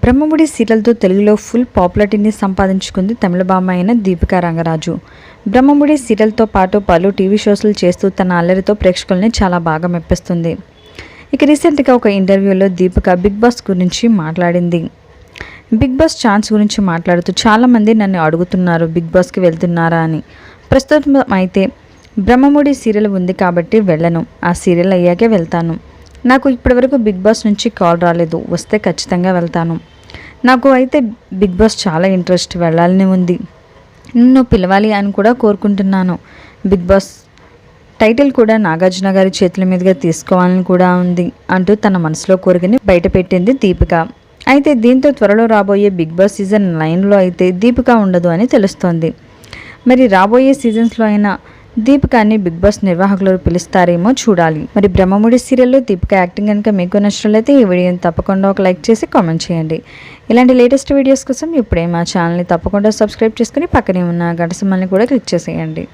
బ్రహ్మముడి సీరియల్తో తెలుగులో ఫుల్ పాపులారిటీని సంపాదించుకుంది తమిళ భామ అయిన దీపికా రంగరాజు. బ్రహ్మముడి సీరియల్తో పాటు పలు టీవీ షోస్లు చేస్తూ తన అల్లరితో ప్రేక్షకుల్ని చాలా బాగా మెప్పిస్తుంది. ఇక రీసెంట్గా ఒక ఇంటర్వ్యూలో దీపిక బిగ్ బాస్ గురించి మాట్లాడింది. బిగ్ బాస్ ఛాన్స్ గురించి మాట్లాడుతూ చాలామంది నన్ను అడుగుతున్నారు బిగ్ బాస్కి వెళ్తున్నారా అని. ప్రస్తుతం అయితే బ్రహ్మముడి సీరియల్ ఉంది కాబట్టి వెళ్ళను, ఆ సీరియల్ అయ్యాకే వెళ్తాను. నాకు ఇప్పటివరకు బిగ్ బాస్ నుంచి కాల్ రాలేదు, వస్తే ఖచ్చితంగా వెళ్తాను. నాకు అయితే బిగ్ బాస్ చాలా ఇంట్రెస్ట్, వెళ్ళాలని ఉంది. నిన్ను పిలవాలి అని కూడా కోరుకుంటున్నాను. బిగ్ బాస్ టైటిల్ కూడా నాగార్జున గారి చేతుల మీదుగా తీసుకోవాలని కూడా ఉంది అంటూ తన మనసులో కోరికని బయటపెట్టింది దీపిక. అయితే దీంతో త్వరలో రాబోయే బిగ్ బాస్ సీజన్ 9లో అయితే దీపిక ఉండదు అని తెలుస్తోంది. మరి రాబోయే సీజన్స్లో అయినా దీపికాని బిగ్ బాస్ నిర్వాహకులు పిలుస్తారేమో చూడాలి. మరి బ్రహ్మముడి సీరియల్లో దీపిక యాక్టింగ్ కనుక మీకు నచ్చినట్లయితే ఈ వీడియోని తప్పకుండా ఒక లైక్ చేసి కామెంట్ చేయండి. ఇలాంటి లేటెస్ట్ వీడియోస్ కోసం ఇప్పుడే మా ఛానల్ని తప్పకుండా సబ్స్క్రైబ్ చేసుకుని పక్కనే ఉన్న గంట సింబల్ని కూడా క్లిక్ చేసేయండి.